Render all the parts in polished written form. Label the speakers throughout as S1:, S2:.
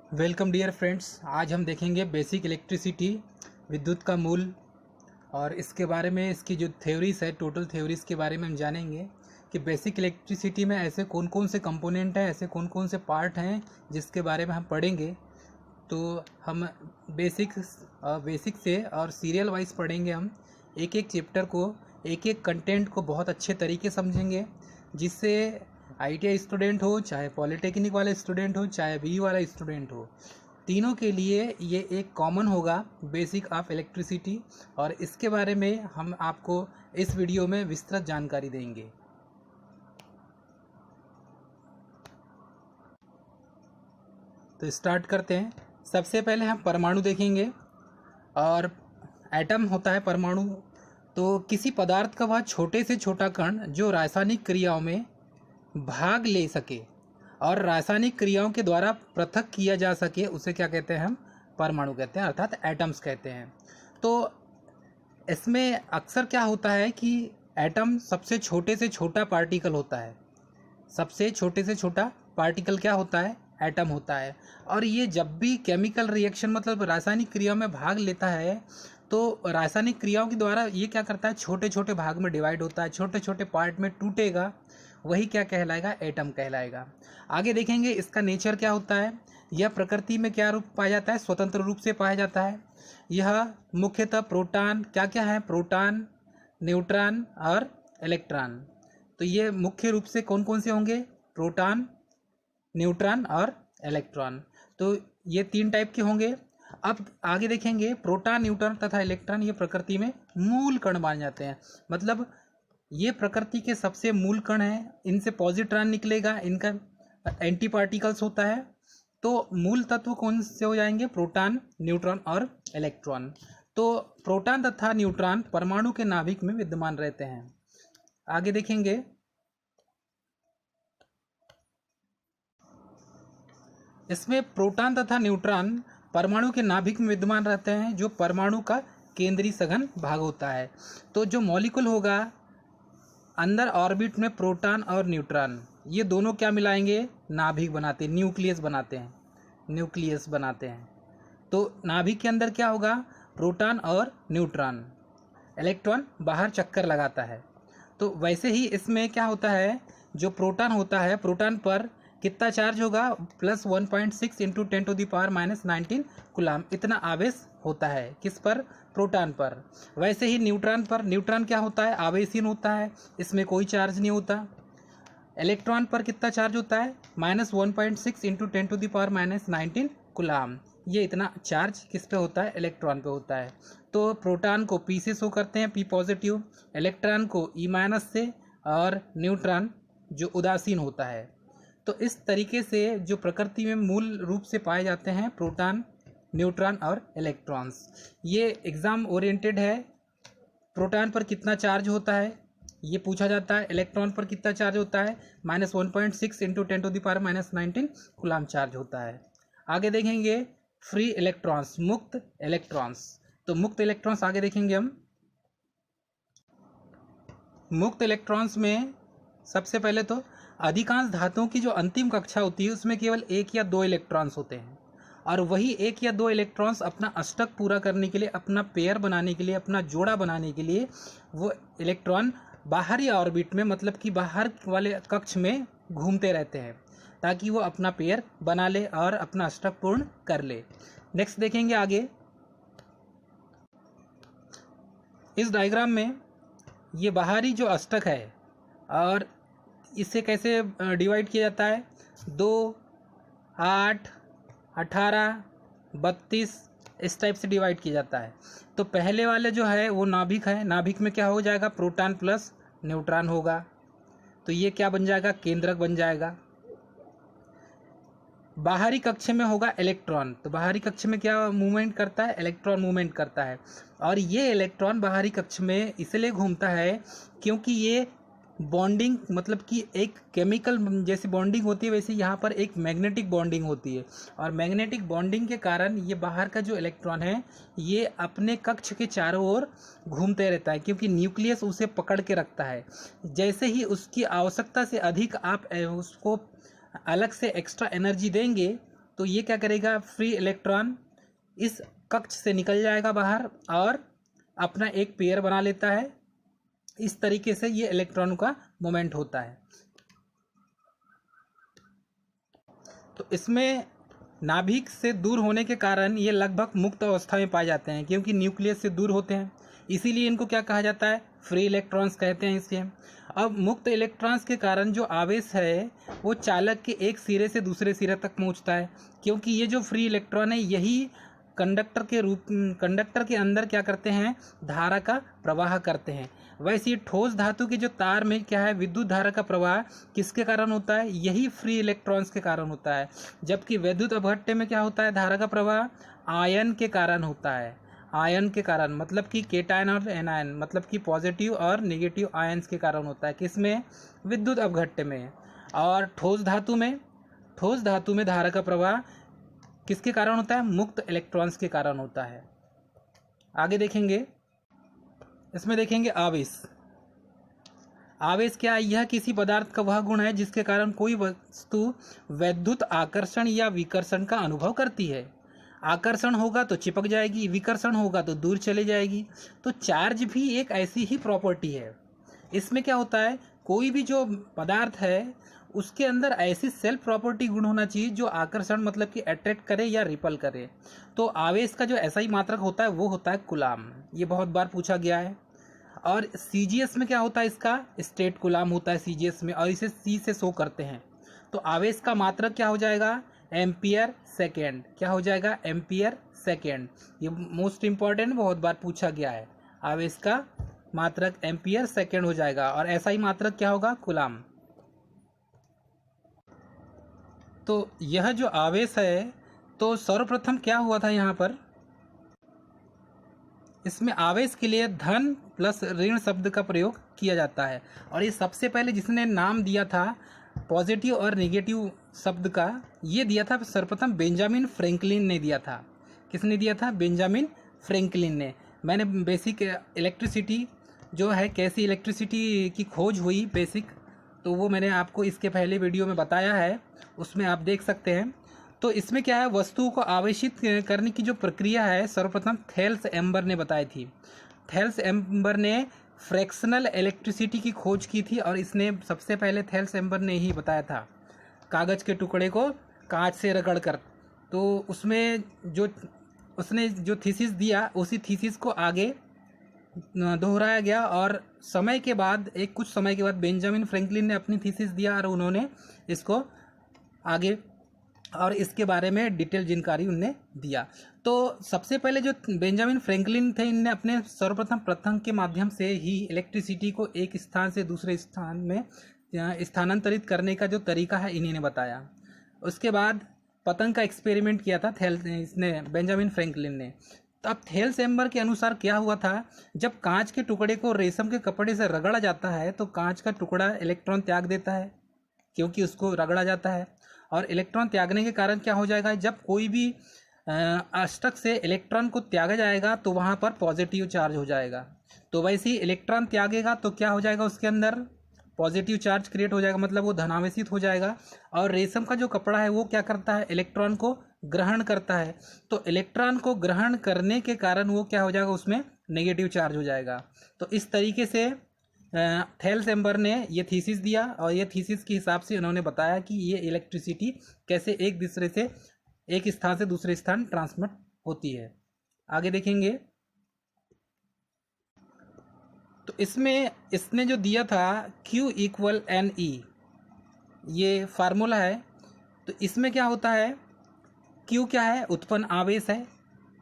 S1: Welcome dear friends. आज हम देखेंगे बेसिक इलेक्ट्रिसिटी, विद्युत का मूल, और इसके बारे में इसकी जो थ्योरीज है, टोटल थ्योरीज के बारे में हम जानेंगे कि बेसिक इलेक्ट्रिसिटी में ऐसे कौन कौन से कंपोनेंट हैं, ऐसे कौन कौन से पार्ट हैं जिसके बारे में हम पढ़ेंगे। तो हम बेसिक से और सीरियल वाइज पढ़ेंगे। हम एक एक चैप्टर को, एक एक कंटेंट को बहुत अच्छे तरीके समझेंगे, जिससे आईटीआई स्टूडेंट हो, चाहे पॉलिटेक्निक वाले स्टूडेंट हो, चाहे बीई वाला स्टूडेंट हो, तीनों के लिए ये एक कॉमन होगा बेसिक ऑफ इलेक्ट्रिसिटी। और इसके बारे में हम आपको इस वीडियो में विस्तृत जानकारी देंगे। तो स्टार्ट करते हैं। सबसे पहले हम परमाणु देखेंगे। और एटम होता है परमाणु। तो किसी पदार्थ का वह छोटे से छोटा कण जो रासायनिक क्रियाओं में भाग ले सके और रासायनिक क्रियाओं के द्वारा पृथक किया जा सके, उसे क्या कहते हैं? हम परमाणु कहते हैं, अर्थात एटम्स कहते हैं। तो इसमें अक्सर क्या होता है कि एटम सबसे छोटे से छोटा पार्टिकल होता है। सबसे छोटे से छोटा पार्टिकल क्या होता है? एटम होता है। और ये जब भी केमिकल रिएक्शन मतलब रासायनिक क्रियाओं में भाग लेता है, तो रासायनिक क्रियाओं के द्वारा ये क्या करता है? छोटे छोटे भाग में डिवाइड होता है, छोटे छोटे पार्ट में टूटेगा, वही क्या कहलाएगा? एटम कहलाएगा। आगे देखेंगे इसका नेचर क्या होता है। यह प्रकृति में क्या रूप पाया जाता है? स्वतंत्र रूप से पाया जाता है। यह मुख्यतः प्रोटॉन, क्या क्या है? प्रोटॉन, न्यूट्रॉन और इलेक्ट्रॉन। तो ये मुख्य रूप से कौन कौन से होंगे? प्रोटॉन, न्यूट्रॉन और इलेक्ट्रॉन। तो ये तीन टाइप के होंगे। अब आगे देखेंगे प्रोटॉन, न्यूट्रॉन तथा इलेक्ट्रॉन ये प्रकृति में मूल कण माने जाते हैं। मतलब ये प्रकृति के सबसे मूल कण हैं। इनसे पॉजिट्रॉन निकलेगा, इनका एंटी पार्टिकल्स होता है। तो मूल तत्व कौन से हो जाएंगे? प्रोटॉन, न्यूट्रॉन और इलेक्ट्रॉन। तो प्रोटॉन तथा न्यूट्रॉन परमाणु के नाभिक में विद्यमान रहते हैं। आगे देखेंगे इसमें प्रोटॉन तथा न्यूट्रॉन परमाणु के नाभिक में विद्यमान रहते हैं, जो परमाणु का केंद्रीय सघन भाग होता है। तो जो मॉलिक्यूल होगा अंदर ऑर्बिट में, प्रोटॉन और न्यूट्रॉन ये दोनों क्या मिलाएंगे? नाभिक बनाते हैं, न्यूक्लियस बनाते हैं, न्यूक्लियस बनाते हैं। तो नाभिक के अंदर क्या होगा? प्रोटॉन और न्यूट्रॉन। इलेक्ट्रॉन बाहर चक्कर लगाता है। तो वैसे ही इसमें क्या होता है? जो प्रोटॉन होता है, प्रोटॉन पर कितना चार्ज होगा? प्लस 1.6 इंटू 10⁻⁻19 कूलाम, इतना आवेश होता है। किस पर? प्रोटॉन पर। वैसे ही न्यूट्रॉन पर, न्यूट्रॉन क्या होता है? आवेशहीन होता है, इसमें कोई चार्ज नहीं होता। इलेक्ट्रॉन पर कितना चार्ज होता है? -1.6 इंटू 10⁻⁻19 कूलाम। ये इतना चार्ज किस पे होता है? इलेक्ट्रॉन पे होता है। तो प्रोटॉन को P से शो करते हैं, P पॉजिटिव, इलेक्ट्रॉन को E- से, और न्यूट्रॉन जो उदासीन होता है। तो इस तरीके से जो प्रकृति में मूल रूप से पाए जाते हैं प्रोटॉन, न्यूट्रॉन और इलेक्ट्रॉन्स। ये एग्ज़ाम ओरिएंटेड है। प्रोटॉन पर कितना चार्ज होता है ये पूछा जाता है। इलेक्ट्रॉन पर कितना चार्ज होता है? -1.6 इंटू 10⁻⁻19 कूलाम चार्ज होता है। आगे देखेंगे फ्री इलेक्ट्रॉन्स, मुक्त इलेक्ट्रॉन्स। तो मुक्त इलेक्ट्रॉन्स आगे देखेंगे हम। मुक्त इलेक्ट्रॉन्स में सबसे पहले तो अधिकांश धातुओं की जो अंतिम कक्षा होती है उसमें केवल एक या दो इलेक्ट्रॉन्स होते हैं, और वही एक या दो इलेक्ट्रॉन्स अपना अष्टक पूरा करने के लिए, अपना पेयर बनाने के लिए, अपना जोड़ा बनाने के लिए वो इलेक्ट्रॉन बाहरी ऑर्बिट में, मतलब कि बाहर वाले कक्ष में घूमते रहते हैं, ताकि वो अपना पेयर बना ले और अपना अष्टक पूर्ण कर ले। नेक्स्ट देखेंगे आगे इस डायग्राम में। ये बाहरी जो अष्टक है, और इसे कैसे डिवाइड किया जाता है? 2, 8, 18, 32 इस टाइप से डिवाइड किया जाता है। तो पहले वाले जो है वो नाभिक है। नाभिक में क्या हो जाएगा? प्रोटॉन प्लस न्यूट्रॉन होगा। तो ये क्या बन जाएगा? केंद्रक बन जाएगा। बाहरी कक्ष में होगा इलेक्ट्रॉन। तो बाहरी कक्ष में क्या मूवमेंट करता है? इलेक्ट्रॉन मूवमेंट करता है। और ये इलेक्ट्रॉन बाहरी कक्ष में इसलिए घूमता है क्योंकि ये बॉन्डिंग, मतलब कि एक केमिकल जैसी बॉन्डिंग होती है, वैसे यहाँ पर एक मैग्नेटिक बॉन्डिंग होती है। और मैग्नेटिक बॉन्डिंग के कारण ये बाहर का जो इलेक्ट्रॉन है ये अपने कक्ष के चारों ओर घूमते रहता है, क्योंकि न्यूक्लियस उसे पकड़ के रखता है। जैसे ही उसकी आवश्यकता से अधिक आप उसको अलग से एक्स्ट्रा एनर्जी देंगे तो ये क्या करेगा, फ्री इलेक्ट्रॉन इस कक्ष से निकल जाएगा बाहर और अपना एक पेयर बना लेता है। इस तरीके से ये इलेक्ट्रॉन का मोमेंट होता है। तो इसमें नाभिक से दूर होने के कारण ये लगभग मुक्त अवस्था में पाए जाते हैं, क्योंकि न्यूक्लियस से दूर होते हैं, इसीलिए इनको क्या कहा जाता है, फ्री इलेक्ट्रॉन्स कहते हैं इसे। अब मुक्त इलेक्ट्रॉन्स के कारण जो आवेश है वो चालक के एक सिरे से दूसरे सिरे तक पहुंचता है, क्योंकि ये जो फ्री इलेक्ट्रॉन है यही कंडक्टर के अंदर क्या करते हैं, धारा का प्रवाह करते हैं। वैसे ठोस धातु के जो तार में क्या है, विद्युत धारा का प्रवाह किसके कारण होता है, यही फ्री इलेक्ट्रॉन्स के कारण होता है। जबकि वैद्युत अपघट्य में क्या होता है, धारा का प्रवाह आयन के कारण होता है। आयन के कारण मतलब कि केटायन और एनायन, मतलब कि पॉजिटिव और नेगेटिव आयन्स के कारण होता है। किसमें, विद्युत अपघट्य में। और ठोस धातु में धारा का प्रवाह किसके कारण होता है, मुक्त इलेक्ट्रॉन्स के कारण होता है। आगे देखेंगे, इसमें देखेंगे आवेश। आवेश क्या है, यह किसी पदार्थ का वह गुण है जिसके कारण कोई वस्तु वैद्युत आकर्षण या विकर्षण का अनुभव करती है। आकर्षण होगा तो चिपक जाएगी, विकर्षण होगा तो दूर चले जाएगी। तो चार्ज भी एक ऐसी ही प्रॉपर्टी है। इसमें क्या होता है, कोई भी जो पदार्थ है उसके अंदर ऐसी सेल्फ प्रॉपर्टी गुण होना चाहिए जो आकर्षण मतलब कि अट्रैक्ट करे या रिपल करे। तो आवेश का जो ऐसा ही मात्रक होता है वो होता है कूलाम। ये बहुत बार पूछा गया है। और सीजीएस में क्या होता है, इसका स्टेट कूलाम होता है सीजीएस में, और इसे सी से शो करते हैं। तो आवेश का मात्रक क्या हो जाएगा, एम्पियर सेकेंड। क्या हो जाएगा, एम्पियर सेकेंड। ये मोस्ट इंपॉर्टेंट, बहुत बार पूछा गया है। आवेश का मात्रक एम्पियर सेकेंड हो जाएगा, और ऐसा ही मात्रक क्या होगा, कूलाम। तो यह जो आवेश है, तो सर्वप्रथम क्या हुआ था यहाँ पर, इसमें आवेश के लिए धन प्लस ऋण शब्द का प्रयोग किया जाता है। और ये सबसे पहले जिसने नाम दिया था पॉजिटिव और नेगेटिव शब्द का, ये दिया था सर्वप्रथम बेंजामिन फ्रैंकलिन ने दिया था। किसने दिया था, बेंजामिन फ्रैंकलिन ने। मैंने बेसिक इलेक्ट्रिसिटी जो है, कैसी इलेक्ट्रिसिटी की खोज हुई बेसिक, तो वो मैंने आपको इसके पहले वीडियो में बताया है, उसमें आप देख सकते हैं। तो इसमें क्या है, वस्तुओं को आवेशित करने की जो प्रक्रिया है सर्वप्रथम थेल्स एम्बर ने बताई थी। थेल्स एम्बर ने फ्रैक्शनल इलेक्ट्रिसिटी की खोज की थी, और इसने सबसे पहले थेल्स एम्बर ने ही बताया था, कागज़ के टुकड़े को कांच से रगड़ कर। तो उसमें जो उसने जो थीसिस दिया, उसी थीसिस को आगे दोहराया गया, और कुछ समय के बाद बेंजामिन फ्रैंकलिन ने अपनी थीसिस दिया, और उन्होंने इसको आगे और इसके बारे में डिटेल जानकारी उनने दिया। तो सबसे पहले जो बेंजामिन फ्रैंकलिन थे, इनने अपने सर्वप्रथम पतंग के माध्यम से ही इलेक्ट्रिसिटी को एक स्थान से दूसरे स्थान में स्थानांतरित करने का जो तरीका है इन्हीं ने बताया। उसके बाद पतंग का एक्सपेरिमेंट किया था इसने बेंजामिन फ्रैंकलिन ने। अब थेल्स एम्बर के अनुसार क्या हुआ था, जब कांच के टुकड़े को रेशम के कपड़े से रगड़ा जाता है तो कांच का टुकड़ा इलेक्ट्रॉन त्याग देता है, क्योंकि उसको रगड़ा जाता है। और इलेक्ट्रॉन त्यागने के कारण क्या हो जाएगा, जब कोई भी अष्टक से इलेक्ट्रॉन को त्यागा जाएगा तो वहाँ पर पॉजिटिव चार्ज हो जाएगा। तो वैसे ही इलेक्ट्रॉन त्यागेगा तो क्या हो जाएगा, उसके अंदर पॉजिटिव चार्ज क्रिएट हो जाएगा, मतलब वो धनावेशित हो जाएगा। और रेशम का जो कपड़ा है वो क्या करता है, इलेक्ट्रॉन को ग्रहण करता है। तो इलेक्ट्रॉन को ग्रहण करने के कारण वो क्या हो जाएगा, उसमें नेगेटिव चार्ज हो जाएगा। तो इस तरीके से थेल्स एम्बर ने ये थीसिस दिया, और ये थीसिस के हिसाब से उन्होंने बताया कि ये इलेक्ट्रिसिटी कैसे एक स्थान से दूसरे स्थान ट्रांसमिट होती है। आगे देखेंगे, तो इसमें इसने जो दिया था Q = NE, ये फार्मूला है। तो इसमें क्या होता है, Q क्या है, उत्पन्न आवेश है,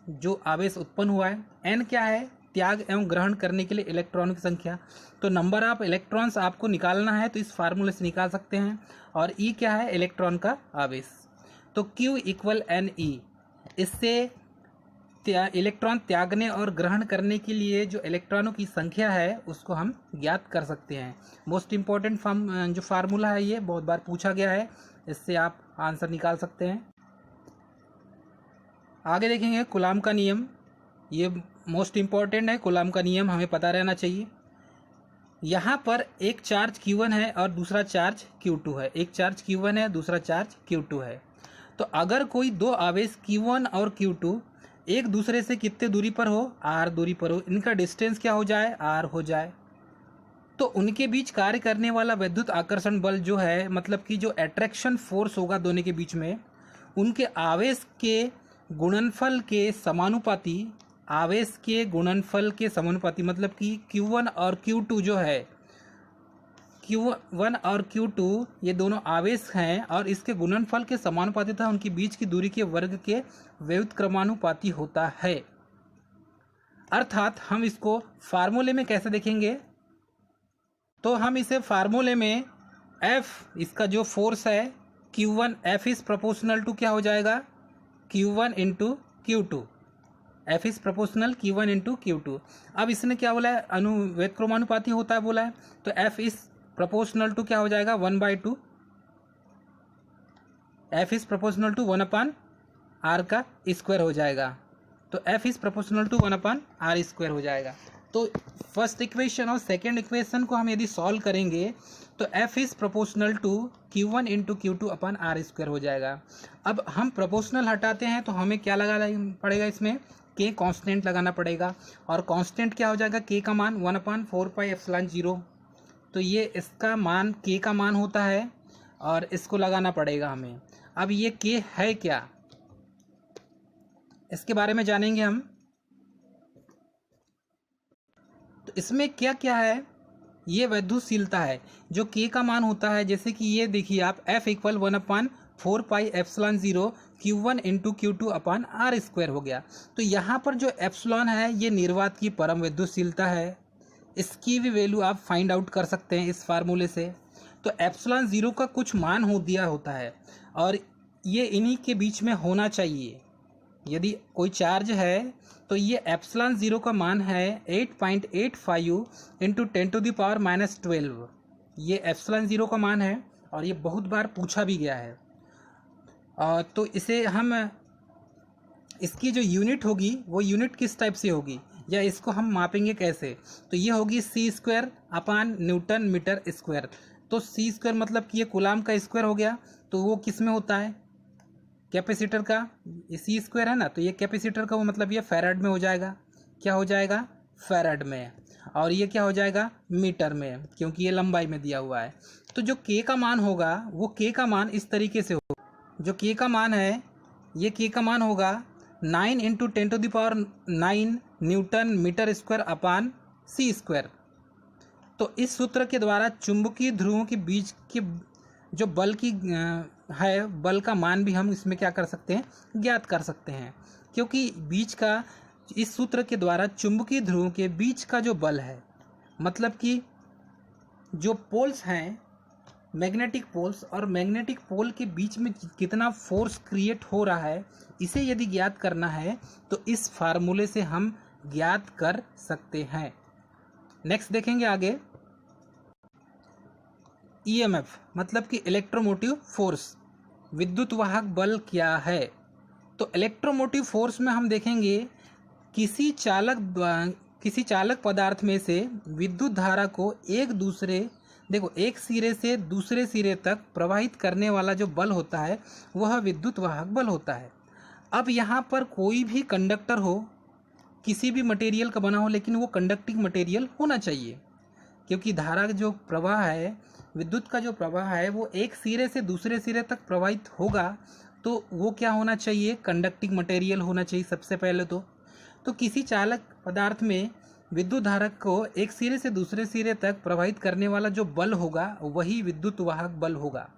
S1: जो आवेश उत्पन्न हुआ है। N क्या है, त्याग एवं ग्रहण करने के लिए इलेक्ट्रॉन की संख्या। तो नंबर ऑफ इलेक्ट्रॉन्स आपको निकालना है तो इस फार्मूले से निकाल सकते हैं। और E क्या है, इलेक्ट्रॉन का आवेश। तो Q = NE, इससे इलेक्ट्रॉन त्यागने और ग्रहण करने के लिए जो इलेक्ट्रॉनों की संख्या है उसको हम ज्ञात कर सकते हैं। मोस्ट इम्पॉर्टेंट जो फार्मूला है, ये बहुत बार पूछा गया है, इससे आप आंसर निकाल सकते हैं। आगे देखेंगे कूलाम का नियम। ये मोस्ट इम्पॉर्टेंट है, कूलाम का नियम हमें पता रहना चाहिए। यहाँ पर एक चार्ज Q1 है और दूसरा चार्ज Q2 है। एक चार्ज Q1 है, दूसरा चार्ज Q2 है। तो अगर कोई दो आवेश Q1 और Q2 एक दूसरे से कितने दूरी पर हो, r दूरी पर हो, इनका डिस्टेंस क्या हो जाए, r हो जाए, तो उनके बीच कार्य करने वाला विद्युत आकर्षण बल जो है, मतलब कि जो अट्रैक्शन फोर्स होगा दोनों के बीच में, उनके आवेश के गुणनफल के समानुपाती, आवेश के गुणनफल के समानुपाती, मतलब कि Q1 और Q2 जो है, Q1 और Q2 ये दोनों आवेश हैं और इसके गुणनफल के समानुपाती तथा उनके बीच की दूरी के वर्ग के व्युत्क्रमानुपाती होता है। अर्थात हम इसको फार्मूले में कैसे देखेंगे, तो हम इसे फार्मूले में F, इसका जो फोर्स है Q1, F is proportional to क्या हो जाएगा, Q1 into Q2, F is proportional Q1 into Q2। अब इसने क्या बोला है, व्युत्क्रमानुपाती होता है बोला है, तो F इज प्रोपोर्शनल टू क्या हो जाएगा, 1/2, F is proportional to 1/r का स्क्वायर हो जाएगा, तो F is proportional to 1/r square हो जाएगा। तो फर्स्ट इक्वेशन और सेकेंड इक्वेशन को हम यदि सॉल्व करेंगे तो F is proportional to Q1 into Q2/r square हो जाएगा। अब हम प्रोपोर्शनल हटाते हैं तो हमें क्या लगाना पड़ेगा, इसमें K कांस्टेंट लगाना पड़ेगा, और कांस्टेंट क्या हो जाएगा, K का मान 1/4πε0, तो ये इसका मान K का मान होता है और इसको लगाना पड़ेगा हमें। अब ये K है क्या, इसके बारे में जानेंगे हम। तो इसमें क्या क्या है, ये वैद्युतशीलता है जो K का मान होता है, जैसे कि ये देखिए आप F equal 1/4πε0 Q1 into Q2/r square हो गया। तो यहाँ पर जो एप्सिलॉन है ये निर्वात की परम विद्युतशीलता है, इसकी भी वैल्यू आप फाइंड आउट कर सकते हैं इस फार्मूले से। तो एप्सिलॉन 0 का कुछ मान हो दिया होता है और ये इन्हीं के बीच में होना चाहिए। यदि कोई चार्ज है तो ये एप्सिलॉन 0 का मान है 8.85 इंटू 10⁻⁻12, ये एप्सिलॉन 0 का मान है और ये बहुत बार पूछा भी गया है। तो इसे हम, इसकी जो यूनिट होगी वो यूनिट किस टाइप से होगी या इसको हम मापेंगे कैसे, तो ये होगी c²/Nm²। तो c² मतलब कि ये कूलाम का स्क्वायर हो गया, तो वो किस में होता है, कैपेसिटर का, ये c² है ना, तो ये कैपेसिटर का वो मतलब ये फैराड में हो जाएगा, क्या हो जाएगा, फैराड में, और ये क्या हो जाएगा, मीटर में, क्योंकि ये लंबाई में दिया हुआ है। तो जो K का मान होगा वो K का मान इस तरीके से होगा, जो K का मान है ये K का मान होगा 9 into 10⁹ Newton metre square c²। तो इस सूत्र के द्वारा चुंबकीय ध्रुवों के बीच के जो बल की है, बल का मान भी हम इसमें क्या कर सकते हैं, ज्ञात कर सकते हैं, क्योंकि बीच का, इस सूत्र के द्वारा चुंबकीय ध्रुवों के बीच का जो बल है, मतलब कि जो पोल्स हैं, मैग्नेटिक पोल्स और मैग्नेटिक पोल के बीच में कितना फोर्स क्रिएट हो रहा है, इसे यदि ज्ञात करना है तो इस फार्मूले से हम ज्ञात कर सकते हैं। नेक्स्ट देखेंगे आगे, EMF मतलब कि इलेक्ट्रोमोटिव फोर्स, विद्युत वाहक बल क्या है। तो इलेक्ट्रोमोटिव फोर्स में हम देखेंगे किसी चालक पदार्थ में से विद्युत धारा को एक सिरे से दूसरे सिरे तक प्रवाहित करने वाला जो बल होता है वह विद्युत वाहक बल होता है। अब यहाँ पर कोई भी कंडक्टर हो, किसी भी मटेरियल का बना हो, लेकिन वो कंडक्टिंग मटेरियल होना चाहिए, क्योंकि धारा जो प्रवाह है, विद्युत का जो प्रवाह है वो एक सिरे से दूसरे सिरे तक प्रवाहित होगा, तो वो क्या होना चाहिए, कंडक्टिंग मटेरियल होना चाहिए सबसे पहले। तो किसी चालक पदार्थ में विद्युत धारा को एक सिरे से दूसरे सिरे तक प्रवाहित करने वाला जो बल होगा वही विद्युत वाहक बल होगा।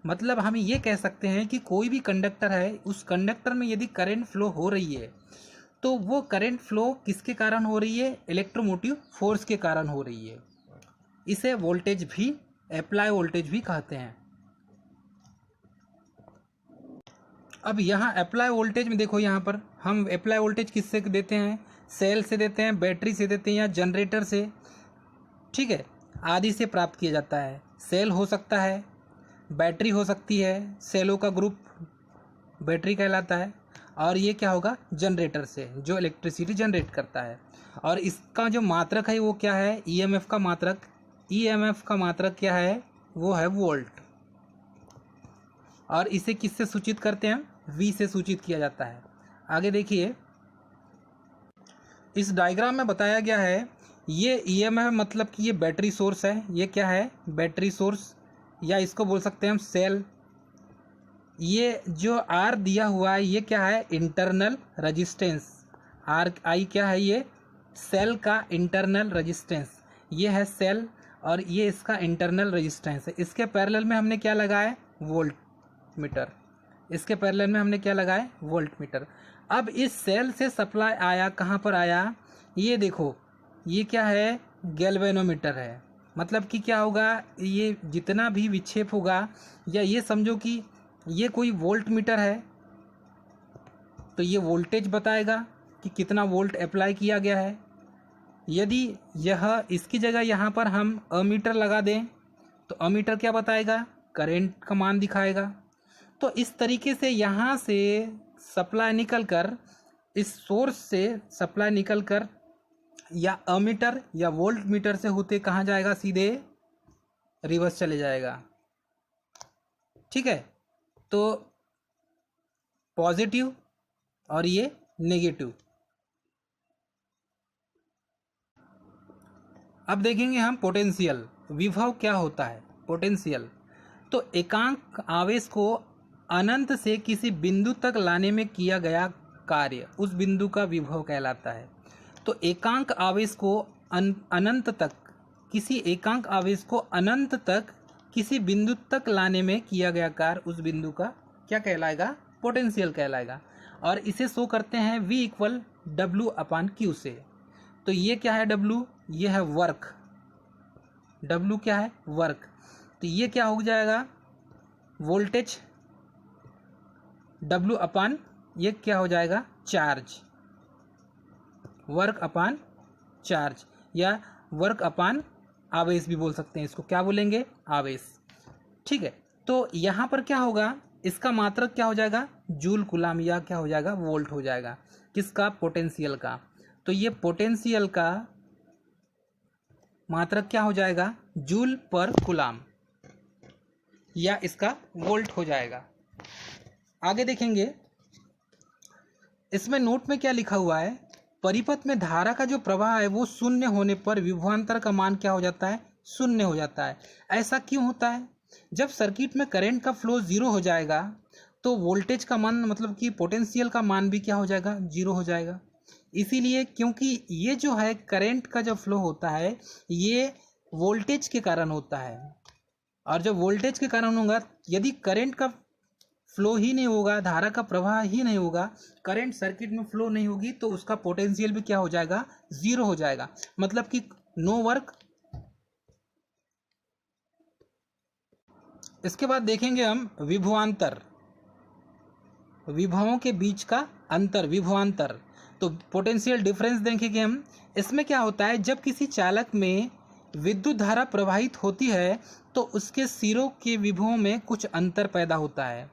S1: मतलब हम ये कह सकते हैं कि कोई भी कंडक्टर है, उस कंडक्टर में यदि करंट फ्लो हो रही है तो वो करंट फ्लो किसके कारण हो रही है, इलेक्ट्रोमोटिव फोर्स के कारण हो रही है। इसे वोल्टेज भी, अप्लाई वोल्टेज भी कहते हैं। अब यहाँ अप्लाई वोल्टेज में देखो, यहाँ पर हम अप्लाई वोल्टेज किससे देते हैं, सेल से देते हैं, बैटरी से देते हैं या जनरेटर से, ठीक है, आदि से प्राप्त किया जाता है। सेल हो सकता है, बैटरी हो सकती है, सेलों का ग्रुप बैटरी कहलाता है, और ये क्या होगा, जनरेटर से, जो इलेक्ट्रिसिटी जनरेट करता है। और इसका जो मात्रक है वो क्या है, EMF का मात्रक, EMF का मात्रक क्या है, वो है वोल्ट। और इसे किससे सूचित करते हैं? V से सूचित किया जाता है। आगे देखिए, इस डायग्राम में बताया गया है ये EMF मतलब कि ये बैटरी सोर्स है। ये क्या है? बैटरी सोर्स, या इसको बोल सकते हैं हम सेल। ये जो R दिया हुआ है ये क्या है? Internal resistance. RI क्या है? ये सेल का इंटरनल रजिस्टेंस। ये है सेल और ये इसका इंटरनल रजिस्टेंस है। इसके पैरेलल में हमने क्या लगाया? Volt meter. इसके पैरेलल में हमने क्या लगाया? Volt meter. अब इस सेल से सप्लाई आया, कहाँ पर आया? ये देखो, ये क्या है? गैल्वेनोमीटर है। मतलब कि क्या होगा? ये जितना भी विक्षेप होगा, या ये समझो कि ये कोई वोल्ट मीटर है, तो ये वोल्टेज बताएगा कि कितना वोल्ट अप्लाई किया गया है। यदि यह इसकी जगह यहाँ पर हम अमीटर लगा दें तो अमीटर क्या बताएगा? करंट का मान दिखाएगा। तो इस तरीके से यहाँ से सप्लाई निकलकर, इस सोर्स से सप्लाई निकलकर या अमीटर या वोल्ट मीटर से होते कहाँ जाएगा? सीधे रिवर्स चले जाएगा। ठीक है, तो पॉजिटिव और ये नेगेटिव। अब देखेंगे हम पोटेंशियल। विभव क्या होता है? पोटेंशियल तो एकांक आवेश को अनंत से किसी बिंदु तक लाने में किया गया कार्य, उस बिंदु का विभव कहलाता है। तो एकांक आवेश को अनंत तक, किसी एकांक आवेश को अनंत तक किसी बिंदु तक लाने में किया गया कार्य, उस बिंदु का क्या कहलाएगा? पोटेंशियल कहलाएगा। और इसे शो करते हैं V = W/Q से। तो ये क्या है? W, ये है वर्क। W क्या है? वर्क। तो ये क्या हो जाएगा? वोल्टेज। W/ ये क्या हो जाएगा? चार्ज। वर्क/चार्ज, या वर्क/ आवेश भी बोल सकते हैं इसको। क्या बोलेंगे? आवेश। ठीक है, तो यहाँ पर क्या होगा? इसका मात्रक क्या हो जाएगा? जूल कूलम, या क्या हो जाएगा? वोल्ट हो जाएगा। किसका? पोटेंशियल का। तो ये पोटेंशियल का मात्रक क्या हो जाएगा? जूल पर कूलम, या इसका वोल्ट हो जाएगा। आगे देखेंगे, इसमें नोट में क्या लिखा हुआ है? परिपथ में धारा का जो प्रवाह है वो शून्य होने पर विभवांतर का मान क्या हो जाता है? शून्य हो जाता है। ऐसा क्यों होता है? जब सर्किट में करंट का फ्लो 0 हो जाएगा तो वोल्टेज का मान, मतलब कि पोटेंशियल का मान भी क्या हो जाएगा? 0 हो जाएगा। इसीलिए, क्योंकि ये जो है करंट का जो फ्लो होता है ये वोल्टेज के कारण होता है, और जब वोल्टेज के कारण होगा, यदि करंट का फ्लो ही नहीं होगा, धारा का प्रवाह ही नहीं होगा, करंट सर्किट में फ्लो नहीं होगी, तो उसका पोटेंशियल भी क्या हो जाएगा? 0 हो जाएगा। मतलब कि नो वर्क। इसके बाद देखेंगे हम विभवांतर, विभवों के बीच का अंतर, विभवांतर। तो पोटेंशियल डिफरेंस देखेंगे हम। इसमें क्या होता है? जब किसी चालक में विद्युत धारा प्रवाहित होती है तो उसके सिरों के विभवों में कुछ अंतर पैदा होता है।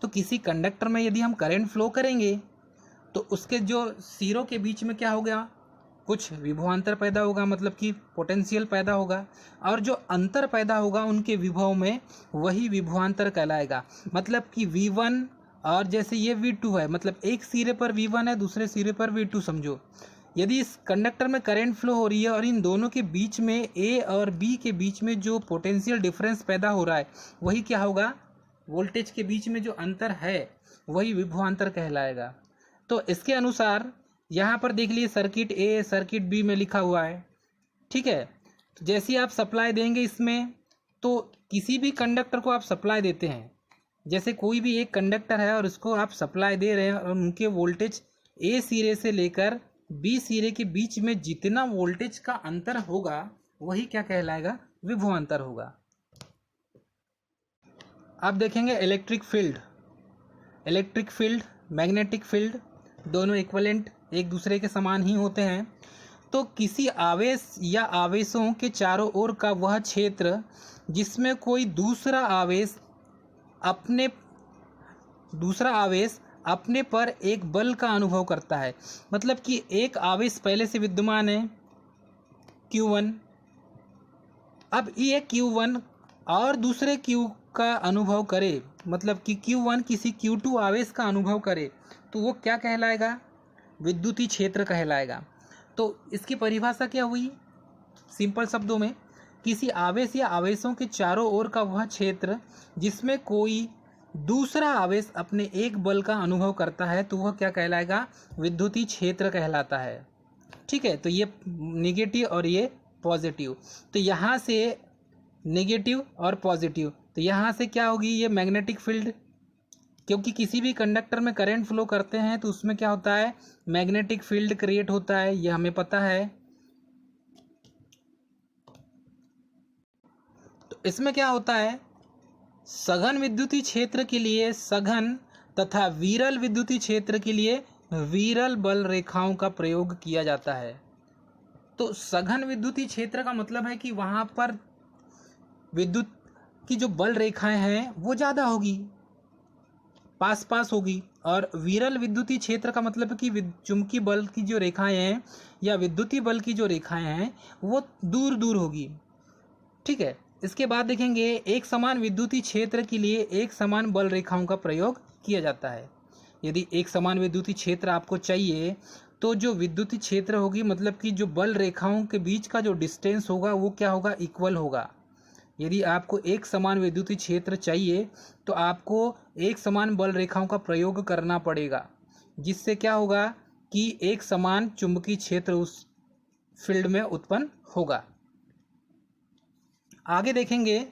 S1: तो किसी कंडक्टर में यदि हम करंट फ्लो करेंगे तो उसके जो सिरों के बीच में क्या होगा? कुछ विभवांतर पैदा होगा, मतलब कि पोटेंशियल पैदा होगा, और जो अंतर पैदा होगा उनके विभव में, वही विभवांतर कहलाएगा। मतलब कि V1, और जैसे ये V2 है, मतलब एक सिरे पर V1 है, दूसरे सिरे पर V2 समझो। यदि इस कंडक्टर में करंट फ्लो हो रही है और इन दोनों के बीच में, A और B के बीच में जो पोटेंशियल डिफरेंस पैदा हो रहा है, वही क्या होगा? वोल्टेज के बीच में जो अंतर है वही विभवांतर कहलाएगा। तो इसके अनुसार यहाँ पर देख लीजिए, सर्किट A सर्किट B में लिखा हुआ है। ठीक है, तो जैसे आप सप्लाई देंगे इसमें, तो किसी भी कंडक्टर को आप सप्लाई देते हैं, जैसे कोई भी एक कंडक्टर है और उसको आप सप्लाई दे रहे हैं, और उनके वोल्टेज A सिरे से लेकर B सिरे के बीच में जितना वोल्टेज का अंतर होगा वही क्या कहलाएगा? विभवांतर होगा। अब देखेंगे electric field. Electric field, magnetic field दोनों इक्विवेलेंट, एक दूसरे के समान ही होते हैं। तो किसी आवेश या आवेशों के चारों ओर का वह क्षेत्र जिसमें कोई दूसरा आवेश अपने पर एक बल का अनुभव करता है। मतलब कि एक आवेश पहले से विद्यमान है Q1, अब ये Q1 और दूसरे का अनुभव करे, मतलब कि Q1 किसी Q2 आवेश का अनुभव करे, तो वो क्या कहलाएगा? विद्युतीय क्षेत्र कहलाएगा। तो इसकी परिभाषा क्या हुई? सिंपल शब्दों में, किसी आवेश या आवेशों के चारों ओर का वह क्षेत्र जिसमें कोई दूसरा आवेश अपने एक बल का अनुभव करता है, तो वह क्या कहलाएगा? विद्युतीय क्षेत्र कहलाता है। ठीक है, तो ये नेगेटिव और ये पॉजिटिव। तो यहाँ से नेगेटिव और पॉजिटिव, तो यहाँ से क्या होगी? ये मैग्नेटिक फील्ड, क्योंकि किसी भी कंडक्टर में करंट फ्लो करते हैं तो उसमें क्या होता है? मैग्नेटिक फील्ड क्रिएट होता है, ये हमें पता है। तो इसमें क्या होता है? सघन विद्युतीय क्षेत्र के लिए सघन तथा विरल विद्युतीय क्षेत्र के लिए विरल बल रेखाओं का प्रयोग किया जाता है। तो सघन विद्युतीय क्षेत्र का मतलब है कि वहाँ पर विद्युत की जो बल रेखाएं हैं वो ज़्यादा होगी, पास पास होगी। और विरल विद्युतीय क्षेत्र का मतलब है कि चुंबकीय बल की जो रेखाएं हैं या विद्युतीय बल की जो रेखाएं हैं वो दूर दूर होगी। ठीक है, इसके बाद देखेंगे एक समान विद्युतीय क्षेत्र के लिए एक समान बल रेखाओं का प्रयोग किया जाता है। यदि एक समान विद्युतीय क्षेत्र आपको चाहिए तो जो विद्युतीय क्षेत्र होगी, मतलब कि जो बल रेखाओं के बीच का जो डिस्टेंस होगा वो क्या होगा? इक्वल होगा। यदि आपको एक समान विद्युतीय क्षेत्र चाहिए तो आपको एक समान बल रेखाओं का प्रयोग करना पड़ेगा, जिससे क्या होगा कि एक समान चुंबकीय क्षेत्र उस फील्ड में उत्पन्न होगा। आगे देखेंगे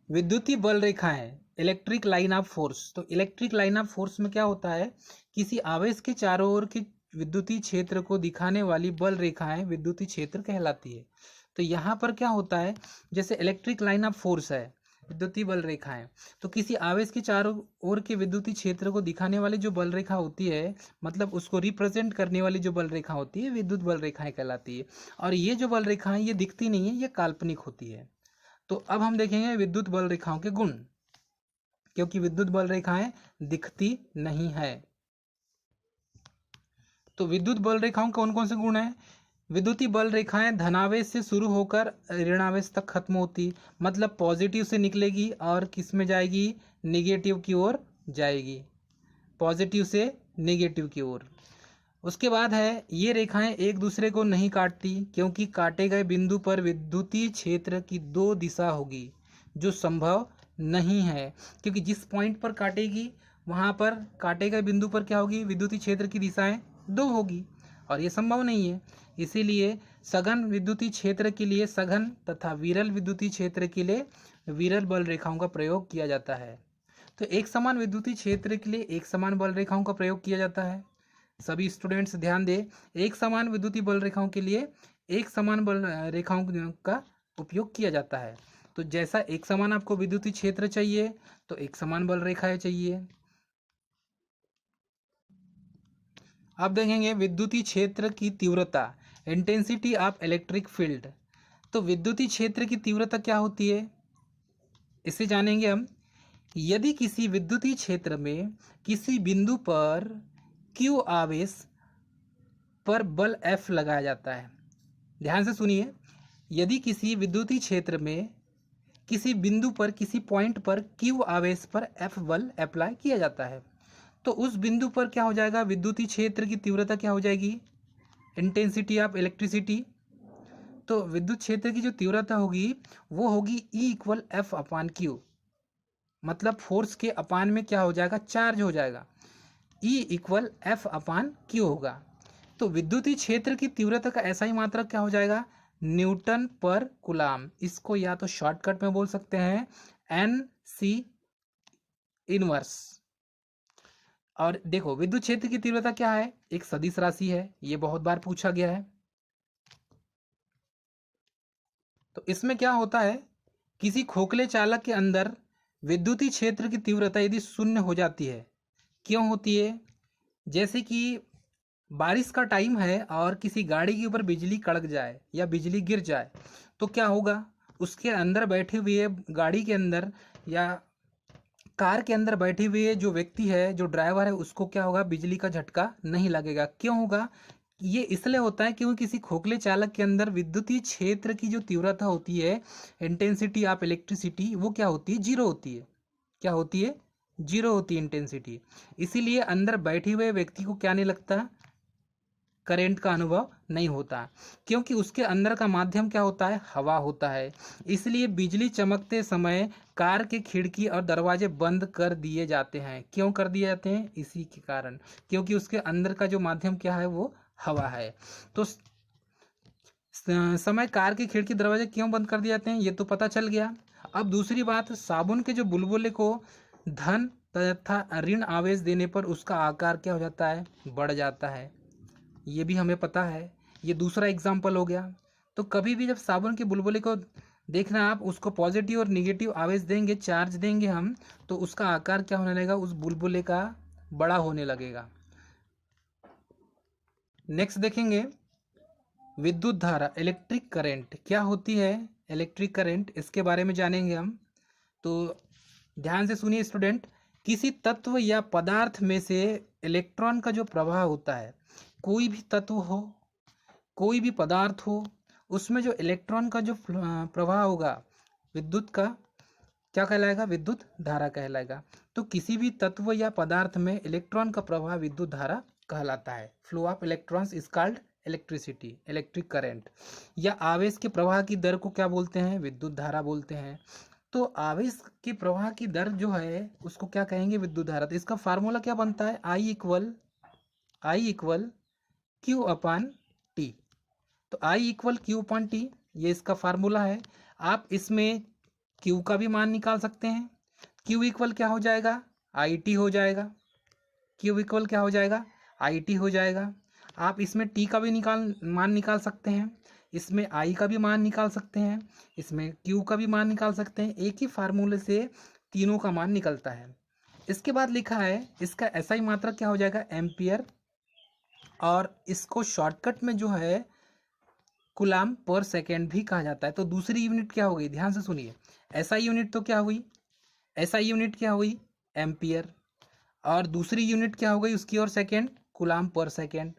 S1: विद्युतीय बल रेखाएं, इलेक्ट्रिक लाइन ऑफ फोर्स। तो इलेक्ट्रिक लाइन ऑफ फोर्स में क्या होता है? किसी आवेश के चारों ओर के विद्युतीय क्षेत्र को दिखाने वाली बल रेखाएं विद्युतीय क्षेत्र कहलाती है। तो यहाँ पर क्या होता है? जैसे इलेक्ट्रिक लाइन ऑफ फोर्स है, विद्युतीय बल रेखाएं, तो किसी आवेश के चारों ओर के विद्युतीय क्षेत्र को दिखाने वाली जो बल रेखा होती है, मतलब उसको रिप्रेजेंट करने वाली जो बल रेखा होती है, विद्युत बल रेखाएं कहलाती है। और ये जो बल रेखाएं ये दिखती नहीं है, ये काल्पनिक होती है। तो अब हम देखेंगे विद्युत बल रेखाओं के गुण, क्योंकि विद्युत बल रेखाएं दिखती नहीं है। तो विद्युत बल रेखाओं कौन कौन से गुण हैं? विद्युतीय बल रेखाएं धनावेश से शुरू होकर ऋणावेश तक खत्म होती, मतलब पॉजिटिव से निकलेगी और किस में जाएगी? नेगेटिव की ओर जाएगी, पॉजिटिव से नेगेटिव की ओर। उसके बाद है ये रेखाएं एक दूसरे को नहीं काटती, क्योंकि काटे गए बिंदु पर विद्युतीय क्षेत्र की दो दिशा होगी, जो संभव नहीं है, क्योंकि जिस पॉइंट पर काटेगी वहाँ पर काटे गए बिंदु पर क्या होगी? विद्युतीय क्षेत्र की दिशाएं दो होगी, और ये संभव नहीं है। इसीलिए सघन विद्युतीय क्षेत्र के लिए सघन तथा विरल विद्युतीय क्षेत्र के लिए विरल बल रेखाओं का प्रयोग किया जाता है। तो एक समान विद्युतीय क्षेत्र के लिए एक समान बल रेखाओं का प्रयोग किया जाता है। सभी स्टूडेंट्स ध्यान दें, एक समान विद्युतीय बल रेखाओं के लिए एक समान बल रेखाओं का उपयोग किया जाता है। तो जैसा एक समान आपको विद्युतीय क्षेत्र चाहिए तो एक समान बल रेखाएं चाहिए। अब देखेंगे विद्युतीय क्षेत्र की तीव्रता, इंटेंसिटी ऑफ इलेक्ट्रिक फील्ड। तो विद्युतीय क्षेत्र की तीव्रता क्या होती है, इसे जानेंगे हम। यदि किसी विद्युतीय क्षेत्र में किसी बिंदु पर Q आवेश पर बल F लगाया जाता है, ध्यान से सुनिए, यदि किसी विद्युतीय क्षेत्र में किसी बिंदु पर किसी पॉइंट पर Q आवेश पर F बल अप्लाई किया जाता है, तो उस बिंदु पर क्या हो जाएगा? विद्युतीय क्षेत्र की तीव्रता क्या हो जाएगी? Intensity of electricity. तो विद्युत क्षेत्र की जो तीव्रता होगी वो होगी E इक्वल F अपान Q, मतलब फोर्स के अपान में क्या हो जाएगा? चार्ज हो जाएगा। E इक्वल F अपान Q होगा। तो विद्युतीय क्षेत्र की तीव्रता का ऐसा ही मात्रक क्या हो जाएगा? न्यूटन पर कूलाम। इसको या तो शॉर्टकट में बोल सकते हैं NC इनवर्स। और देखो विद्युत क्षेत्र की तीव्रता क्या है? एक सदिश राशि है, ये बहुत बार पूछा गया है। तो इसमें क्या होता है, किसी खोखले चालक के अंदर विद्युतीय क्षेत्र की तीव्रता यदि शून्य हो जाती है, क्यों होती है? जैसे कि बारिश का टाइम है और किसी गाड़ी के ऊपर बिजली कड़क जाए या बिजली गिर जाए, तो क्या होगा? उसके अंदर बैठे हुए, गाड़ी के अंदर या कार के अंदर बैठे हुए जो व्यक्ति है, जो ड्राइवर है, उसको क्या होगा? बिजली का झटका नहीं लगेगा। क्यों होगा? ये इसलिए होता है क्योंकि किसी खोखले चालक के अंदर विद्युतीय क्षेत्र की जो तीव्रता होती है, इंटेंसिटी ऑफ इलेक्ट्रिसिटी, वो क्या होती है? जीरो होती है। क्या होती है, जीरो होती है इंटेंसिटी। इसीलिए अंदर बैठे हुए व्यक्ति को क्या नहीं लगता, करंट का अनुभव नहीं होता, क्योंकि उसके अंदर का माध्यम क्या होता है, हवा होता है। इसलिए बिजली चमकते समय कार के खिड़की और दरवाजे बंद कर दिए जाते हैं। क्यों कर दिए जाते हैं, इसी के कारण, क्योंकि उसके अंदर का जो माध्यम क्या है, वो हवा है। तो समय कार की खिड़की दरवाजे क्यों बंद कर दिए जाते हैं, ये तो पता चल गया। अब दूसरी बात, साबुन के जो बुलबुले को धन तथा ऋण आवेश देने पर उसका आकार क्या हो जाता है, बढ़ जाता है, ये भी हमें पता है। ये दूसरा एग्जाम्पल हो गया। तो कभी भी जब साबुन के बुलबुले को देखना, आप उसको पॉजिटिव और निगेटिव आवेश देंगे, चार्ज देंगे हम, तो उसका आकार क्या होने लगेगा, उस बुलबुले का बड़ा होने लगेगा। नेक्स्ट देखेंगे विद्युत धारा, इलेक्ट्रिक करंट क्या होती है, इलेक्ट्रिक करंट, इसके बारे में जानेंगे हम। तो ध्यान से सुनिए स्टूडेंट, किसी तत्व या पदार्थ में से इलेक्ट्रॉन का जो प्रवाह होता है, कोई भी तत्व हो, कोई भी पदार्थ हो, उसमें जो इलेक्ट्रॉन का जो प्रवाह होगा विद्युत का, क्या कहलाएगा, विद्युत धारा कहलाएगा। तो किसी भी तत्व या पदार्थ में इलेक्ट्रॉन का प्रवाह विद्युत धारा कहलाता है। Flow of electrons is called electricity, electric current. या आवेश के प्रवाह की दर को क्या बोलते हैं, विद्युत धारा बोलते हैं। तो आवेश के प्रवाह की दर जो है उसको क्या कहेंगे, विद्युत धारा। तो इसका फार्मूला क्या बनता है, I equal Q upon T. तो I equal Q upon T, ये इसका फार्मूला है। आप इसमें क्यू का भी मान निकाल सकते हैं। क्यू इक्वल क्या हो जाएगा, आई टी हो जाएगा। क्यू इक्वल क्या हो जाएगा, आई टी हो जाएगा। आप इसमें टी का भी मान निकाल सकते हैं, इसमें आई का भी मान निकाल सकते हैं, इसमें क्यू का भी मान निकाल सकते हैं। एक ही फार्मूले से तीनों का मान निकलता है। इसके बाद लिखा है इसका एसआई मात्रक क्या हो जाएगा, एम्पियर, और इसको शॉर्टकट में जो है कूलाम पर सेकेंड भी कहा जाता है। तो दूसरी यूनिट क्या हो गई, ध्यान से सुनिए। एसआई यूनिट तो क्या हुई, एसआई यूनिट क्या हुई, एम्पियर, और दूसरी यूनिट क्या हो गई उसकी, और सेकेंड, कूलाम पर सेकेंड,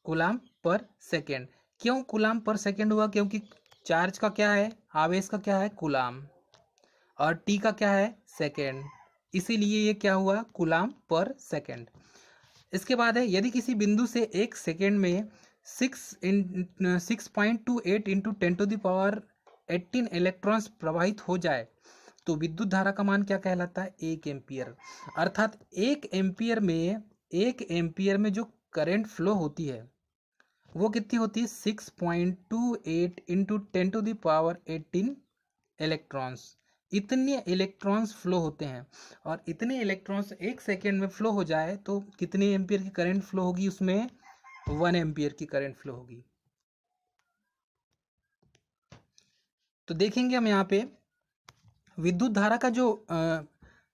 S1: कूलाम पर सेकेंड। क्यों कूलाम पर सेकेंड हुआ, क्योंकि चार्ज का क्या है, आवेश का क्या है, कूलाम, और टी का क्या है, सेकेंड, इसीलिए ये क्या हुआ, कूलाम पर सेकेंड। इसके बाद है, यदि किसी बिंदु से एक सेकेंड में 6.28 इंटू 10⁻18 इलेक्ट्रॉन्स प्रवाहित हो जाए तो विद्युत धारा का मान क्या कहलाता है, 1 एम्पियर। अर्थात 1 एम्पियर में जो करंट फ्लो होती है वो कितनी होती है, 6.28 इंटू 10⁻18 इलेक्ट्रॉन्स। इतने इलेक्ट्रॉन्स फ्लो होते हैं, और इतने इलेक्ट्रॉन्स एक सेकेंड में फ्लो हो जाए तो कितने एम्पियर की करंट फ्लो होगी, उसमें 1 एम्पियर की करंट फ्लो होगी। तो देखेंगे हम यहाँ पे विद्युत धारा का जो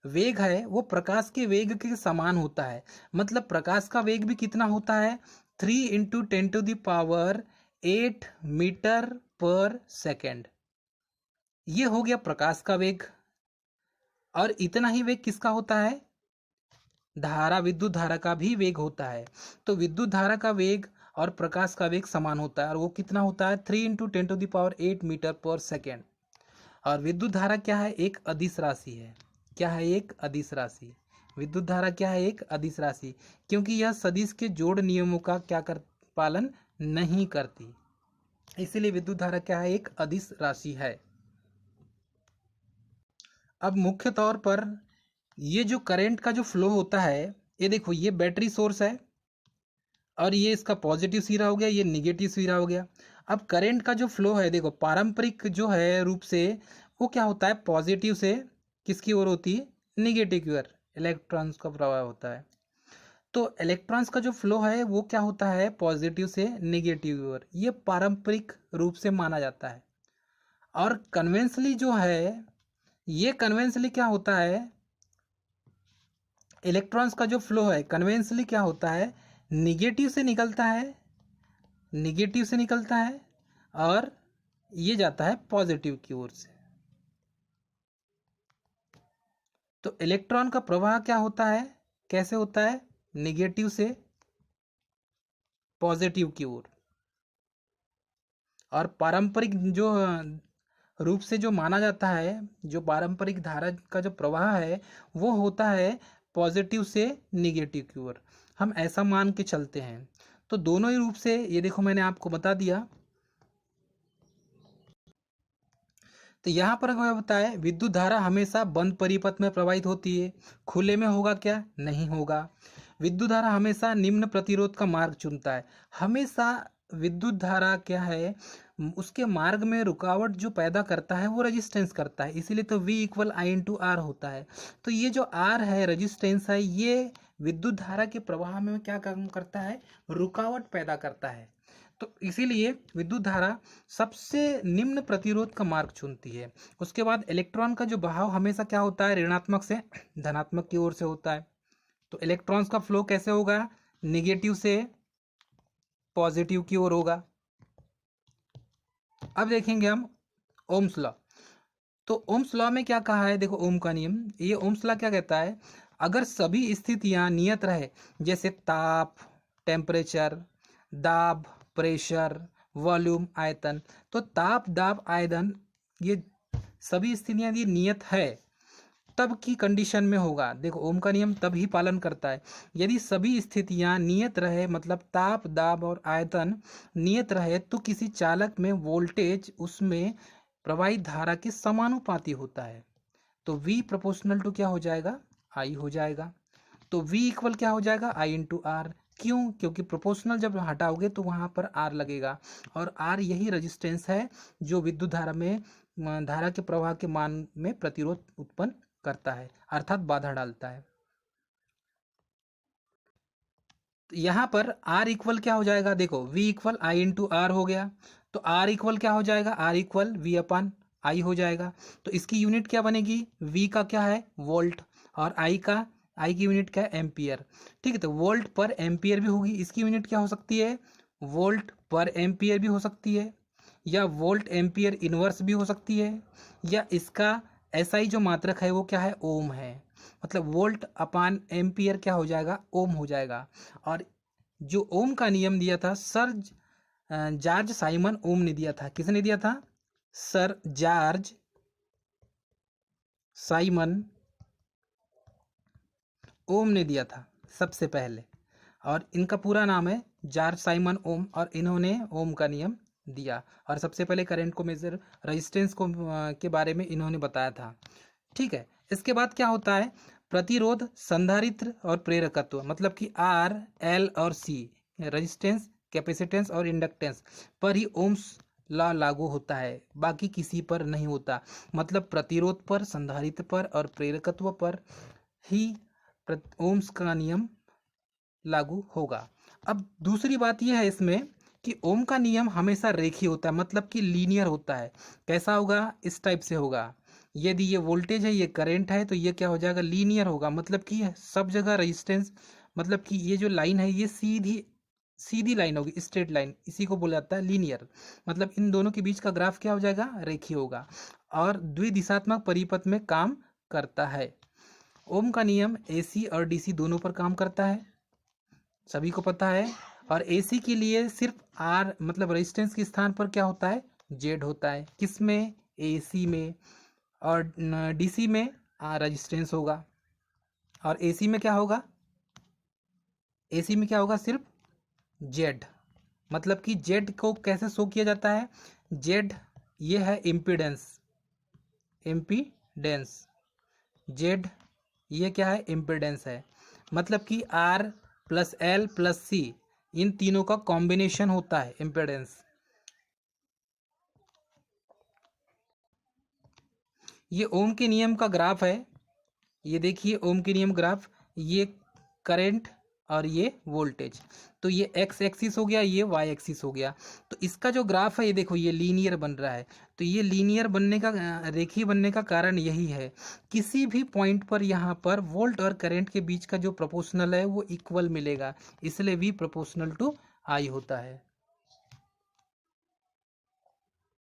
S1: वेग है वो प्रकाश के वेग के समान होता है। मतलब प्रकाश का वेग भी कितना होता है, 3 इंटू 10⁻8 मीटर पर सेकेंड। ये हो गया प्रकाश का वेग। और इतना ही वेग किसका होता है, धारा, विद्युत धारा का भी वेग होता है। तो विद्युत धारा का वेग और प्रकाश का वेग समान होता है, और वो कितना होता है, 3 इंटू 10⁸ मीटर पर सेकेंड। और विद्युत धारा क्या है, एक अदिश राशि है। क्या है, एक अदिश राशि। विद्युत धारा क्या है, एक अदिश राशि, क्योंकि यह सदिश के जोड़ नियमों का क्या कर पालन नहीं करती, इसीलिए विद्युत धारा क्या है, एक अदिश राशि है। अब मुख्य तौर पर ये जो करंट का जो फ्लो होता है, ये देखो, ये बैटरी सोर्स है, और ये इसका पॉजिटिव सिरा हो गया, ये निगेटिव सिरा हो गया। अब करंट का जो फ्लो है, देखो पारंपरिक जो है रूप से वो क्या होता है, पॉजिटिव से किसकी ओर होती है, निगेटिव की ओर इलेक्ट्रॉन्स का प्रवाह होता है। तो इलेक्ट्रॉन्स का जो फ्लो है वो क्या होता है, पॉजिटिव से निगेटिव की ओर, ये पारंपरिक रूप से माना जाता है। और कन्वेंशनली जो है, ये कन्वेंशनली क्या होता है, इलेक्ट्रॉन्स का जो फ्लो है कन्वेंशनली क्या होता है, निगेटिव से निकलता है, निगेटिव से निकलता है, और ये जाता है पॉजिटिव की ओर से। तो इलेक्ट्रॉन का प्रवाह क्या होता है, कैसे होता है, निगेटिव से पॉजिटिव की ओर। और पारंपरिक जो रूप से जो माना जाता है, जो पारंपरिक धारा का जो प्रवाह है वो होता है पॉजिटिव से निगेटिव की ओर, हम ऐसा मान के चलते हैं। तो दोनों ही रूप से, ये देखो मैंने आपको बता दिया। तो यहाँ पर हमें बताया विद्युत धारा हमेशा बंद परिपथ में प्रवाहित होती है, खुले में होगा क्या? नहीं होगा। विद्युत धारा हमेशा निम्न प्रतिरोध का मार्ग चुनता है। हमेशा विद्युत धारा क्या है, उसके मार्ग में रुकावट जो पैदा करता है वो रेजिस्टेंस करता है, इसीलिए तो V equal I into R होता है। तो ये जो R है, रेजिस्टेंस है, ये विद्युत धारा के प्रवाह में क्या काम करता है? रुकावट पैदा करता है। तो इसीलिए विद्युत धारा सबसे निम्न प्रतिरोध का मार्ग चुनती है। उसके बाद इलेक्ट्रॉन का जो बहाव हमेशा क्या होता है? ऋणात्मक से धनात्मक की ओर से होता है। तो इलेक्ट्रॉन्स का फ्लो कैसे होगा? निगेटिव से पॉजिटिव की ओर होगा। अब देखेंगे हम ओम्स लॉ। तो ओम्स लॉ में क्या कहा है? देखो ओम का नियम, ये ओम्स लॉ क्या कहता है? अगर सभी स्थितियां नियत रहे, जैसे ताप, टेम्परेचर, दाब, प्रेशर, वॉल्यूम, आयतन, तो ताप, दाब, आयतन, ये सभी स्थितियां यदि नियत है तब की कंडीशन में होगा। देखो ओम का नियम तब ही पालन करता है यदि सभी स्थितियां नियत रहे, मतलब ताप, दाब और आयतन नियत रहे, तो किसी चालक में वोल्टेज उसमें प्रवाहित धारा के समानुपाती होता है। तो V प्रोपोर्शनल टू क्या हो जाएगा? I हो जाएगा। तो V इक्वल क्या हो जाएगा? I into R. क्यों? क्योंकि प्रोपोर्शनल जब हटाओगे तो वहां पर R लगेगा, और R यही रेजिस्टेंस है जो विद्युत धारा में धारा के प्रवाह के मान में प्रतिरोध उत्पन्न करता है, अर्थात बाधा डालता है। तो यहाँ पर R इक्वल क्या हो जाएगा? देखो V equal I into R हो गया, तो R इक्वल क्या हो जाएगा? R equal V upon I हो जाएगा। तो इसकी यूनिट क्या बनेगी? V का क्या है? वोल्ट, और I की यूनिट क्या है? एम्पियर। ठीक है, तो वोल्ट पर एम्पियर भी होगी। इसकी यूनिट क्या हो सकती है? वोल्ट पर एम्पियर भी हो सकती है, या वोल्ट एम्पियर इनवर्स भी हो सकती है, या इसका SI जो मात्रक है वो क्या है? ओम है। मतलब वोल्ट अपान एम्पियर क्या हो जाएगा? ओम हो जाएगा। और जो ओम का नियम दिया था सर जॉर्ज साइमन ओम ने दिया था। किसने दिया था? सर जॉर्ज साइमन ओम ने दिया था सबसे पहले, और इनका पूरा नाम है जॉर्ज साइमन ओम, और इन्होंने ओम का नियम दिया, और सबसे पहले करंट को मेजर, रेजिस्टेंस को के बारे में इन्होंने बताया था। ठीक है, इसके बाद क्या होता है? प्रतिरोध, संधारित्र और प्रेरकत्व, मतलब कि R, L और C, रेजिस्टेंस, कैपेसिटेंस और इंडक्टेंस पर ही ओम्स लॉ लागू होता है, बाकी किसी पर नहीं होता। मतलब प्रतिरोध पर, संधारित्र पर और प्रेरकत्व पर ही ओम्स का नियम लागू होगा। अब दूसरी बात यह है इसमें कि ओम का नियम हमेशा रेखीय होता है, मतलब कि लीनियर होता है। कैसा होगा? इस टाइप से होगा। यदि ये वोल्टेज है, ये करंट है, तो ये क्या हो जाएगा? लीनियर होगा, मतलब कि सब जगह रेजिस्टेंस, मतलब कि ये जो लाइन है ये सीधी सीधी लाइन होगी, स्ट्रेट लाइन, इसी को बोला जाता है लीनियर। मतलब इन दोनों के बीच का ग्राफ क्या हो जाएगा? रेखीय होगा, और द्विदिशात्मक परिपथ में काम करता है। ओम का नियम AC और DC दोनों पर काम करता है, सभी को पता है। और AC के लिए सिर्फ R, मतलब रेजिस्टेंस के स्थान पर क्या होता है? Z होता है। किस में? AC में। और DC में रेजिस्टेंस होगा, और AC में क्या होगा? AC में क्या होगा? सिर्फ Z। मतलब कि Z को कैसे शो किया जाता है? Z ये है इम्पीडेंस, Z ये क्या है? इम्पीडेंस है। मतलब कि R plus L plus C, इन तीनों का कॉम्बिनेशन होता है इम्पीडेंस। ये ओम के नियम का ग्राफ है, ये देखिए ओम के नियम ग्राफ, ये करंट और ये वोल्टेज। तो ये एक्स एक्सिस हो गया, ये वाई एक्सिस हो गया। तो इसका जो ग्राफ है ये देखो, ये लीनियर बन रहा है। तो ये लीनियर बनने का, रेखीय बनने का कारण यही है, किसी भी पॉइंट पर यहाँ पर वोल्ट और करंट के बीच का जो प्रोपोर्शनल है वो इक्वल मिलेगा, इसलिए V प्रोपोर्शनल टू I होता है।